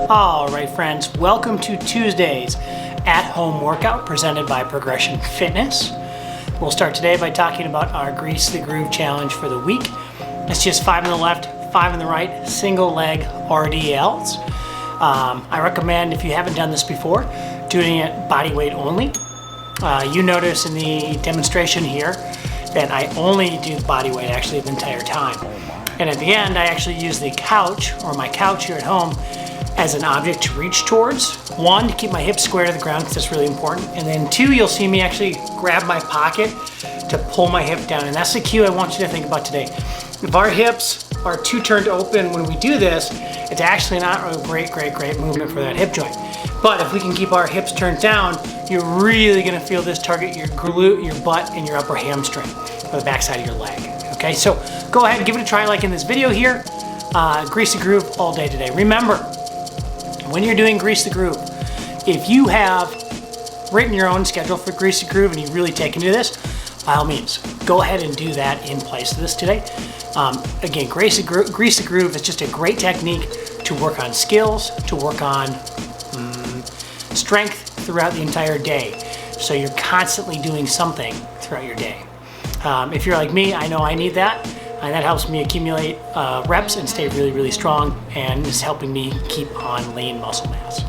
All right, friends, welcome to Tuesday's at-home workout presented by Progression Fitness. We'll start today by talking about our Grease the Groove challenge for the week. It's just 5 on the left, 5 on the right, single leg RDLs. I recommend, if you haven't done this before, doing it body weight only. You notice in the demonstration here that I only do body weight actually the entire time. And at the end, I actually use the couch, or my couch here at home, as an object to reach towards. One, to keep my hips square to the ground because that's really important. And then two, you'll see me actually grab my pocket to pull my hip down. And that's the cue I want you to think about today. If our hips are too turned open when we do this, it's actually not a great movement for that hip joint. But if we can keep our hips turned down, you're really gonna feel this target your glute, your butt, and your upper hamstring, or the backside of your leg. Okay, so go ahead and give it a try like in this video here. Grease the groove all day today. Remember, when you're doing Grease the Groove, if you have written your own schedule for Grease the Groove and you've really taken to this, by all means, go ahead and do that in place of this today. Again, Grease the Groove is just a great technique to work on skills, to work on strength throughout the entire day. So you're constantly doing something throughout your day. If you're like me, I know I need that. And that helps me accumulate reps and stay really strong, and is helping me keep on lean muscle mass.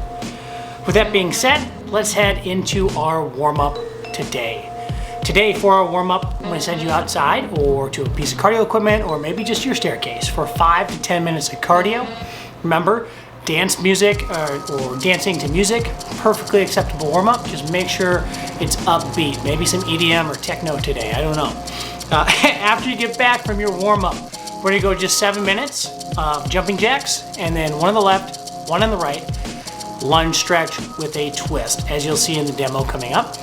With that being said, let's head into our warm-up today. Today for our warm-up, I'm going to send you outside or to a piece of cardio equipment or maybe just your staircase for 5 to 10 minutes of cardio. Remember, dance music or dancing to music, perfectly acceptable warm-up. Just make sure it's upbeat. Maybe some EDM or techno today, I don't know. After you get back from your warm-up, we're gonna go just 7 minutes of jumping jacks, and then 1 on the left, 1 on the right, lunge stretch with a twist, as you'll see in the demo coming up.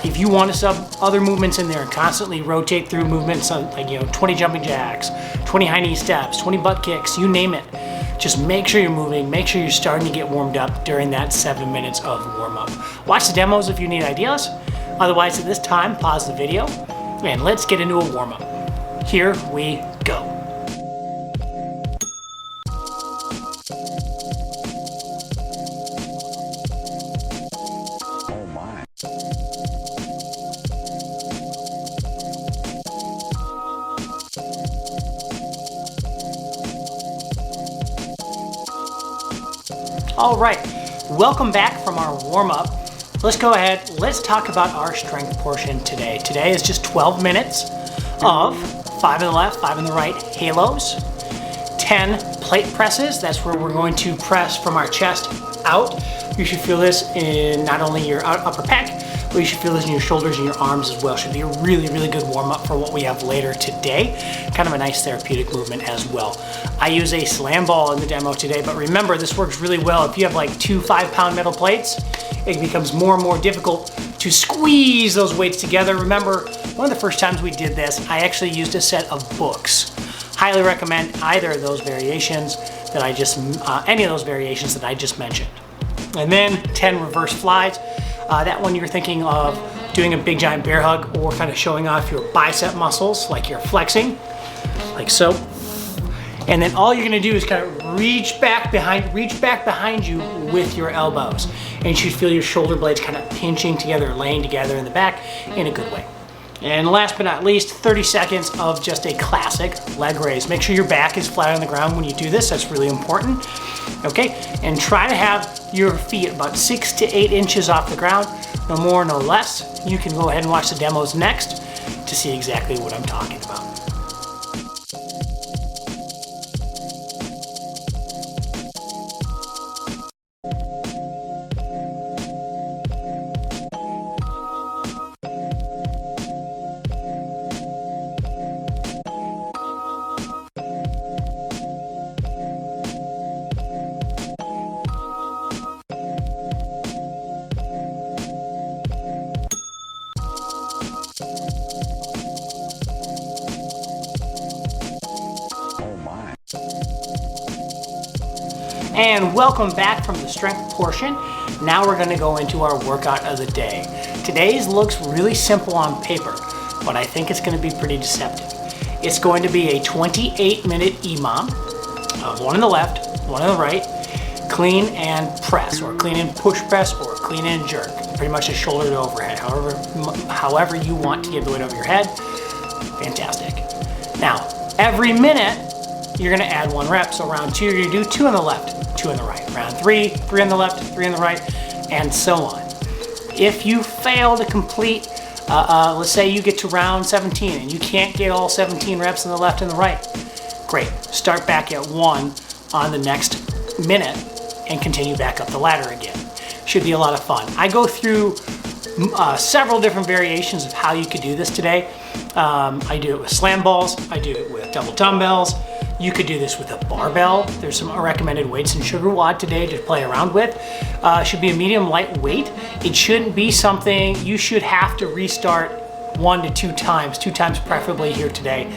If you want to sub other movements in there and constantly rotate through movements, like 20 jumping jacks, 20 high knee steps, 20 butt kicks, you name it, just make sure you're moving, make sure you're starting to get warmed up during that 7 minutes of warm-up. Watch the demos if you need ideas. Otherwise, at this time, pause the video, and let's get into a warm-up. Here we go. Oh my. All right, welcome back from our warm-up. Let's go ahead, let's talk about our strength portion today. Today is just 12 minutes of 5 on the left, 5 on the right halos, 10 plate presses. That's where we're going to press from our chest out. You should feel this in not only your upper pec, but you should feel this in your shoulders and your arms as well. Should be a really good warm-up for what we have later today. Kind of a nice therapeutic movement as well. I use a slam ball in the demo today, but remember, this works really well. If you have like 2 5-pound metal plates, it becomes more and more difficult to squeeze those weights together. Remember, one of the first times we did this, I actually used a set of books. Highly recommend either of those variations that any of those variations that I just mentioned. And then 10 reverse flies. That one you're thinking of doing a big giant bear hug or kind of showing off your bicep muscles like you're flexing, like so. And then all you're gonna do is kind of reach back behind you with your elbows. And you should feel your shoulder blades kind of pinching together, laying together in the back in a good way. And last but not least, 30 seconds of just a classic leg raise. Make sure your back is flat on the ground when you do this, that's really important. Okay, and try to have your feet about 6 to 8 inches off the ground, no more, no less. You can go ahead and watch the demos next to see exactly what I'm talking about. And welcome back from the strength portion. Now we're gonna go into our workout of the day. Today's looks really simple on paper, but I think it's gonna be pretty deceptive. It's going to be a 28-minute EMOM, one on the left, one on the right, clean and press, or clean and push press, or clean and jerk. Pretty much a shoulder to overhead, however you want to get the weight over your head. Fantastic. Now, every minute, you're gonna add 1 rep. So round 2, you're gonna do 2 on the left, 2 on the right. Round 3, 3 on the left, 3 on the right, and so on. If you fail to complete, let's say you get to round 17 and you can't get all 17 reps on the left and the right, great. Start back at 1 on the next minute and continue back up the ladder again. Should be a lot of fun. I go through several different variations of how you could do this today. I do it with slam balls. I do it with double dumbbells. You could do this with a barbell. There's some recommended weights in Sugar WOD today to play around with. Should be a medium light weight. It shouldn't be something you should have to restart 1 to 2 times, 2 times preferably here today,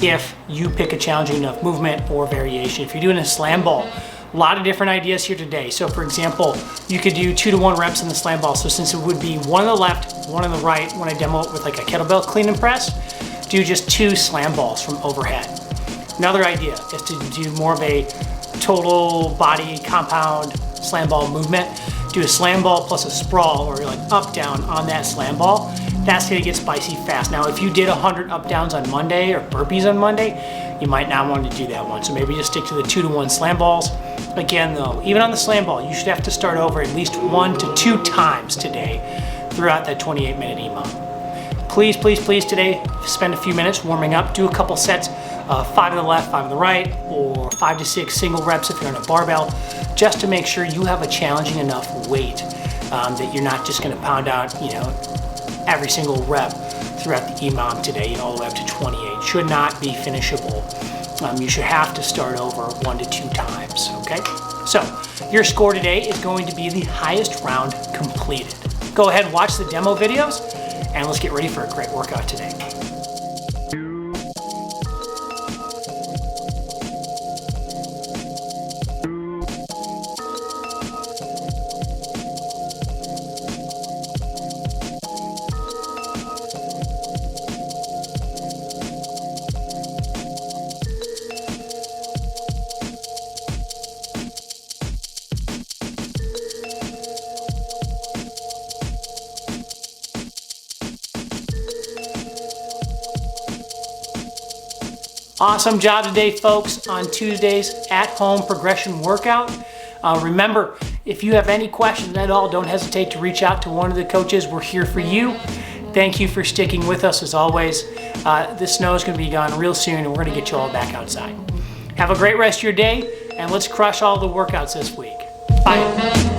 if you pick a challenging enough movement or variation. If you're doing a slam ball, a lot of different ideas here today. So for example, you could do 2 to 1 reps in the slam ball. So since it would be 1 on the left, 1 on the right, when I demo it with like a kettlebell clean and press, do just 2 slam balls from overhead. Another idea is to do more of a total body compound slam ball movement. Do a slam ball plus a sprawl, or like up down on that slam ball. That's gonna get spicy fast. Now, if you did 100 up downs on Monday or burpees on Monday, you might not want to do that one. So maybe just stick to the 2 to 1 slam balls. Again though, even on the slam ball, you should have to start over at least 1 to 2 times today throughout that 28-minute EMOM. Please, please, please today, spend a few minutes warming up. Do a couple sets, 5 on the left, 5 on the right, or 5 to 6 single reps if you're on a barbell, just to make sure you have a challenging enough weight that you're not just gonna pound out, every single rep throughout the EMOM today, all the way up to 28. Should not be finishable. You should have to start over 1 to 2 times, okay? So, your score today is going to be the highest round completed. Go ahead and watch the demo videos, and let's get ready for a great workout today. Awesome job today, folks, on Tuesday's at-home progression workout. Remember, if you have any questions at all, don't hesitate to reach out to one of the coaches. We're here for you. Thank you for sticking with us as always. The snow is going to be gone real soon, and we're going to get you all back outside. Have a great rest of your day, and let's crush all the workouts this week. Bye.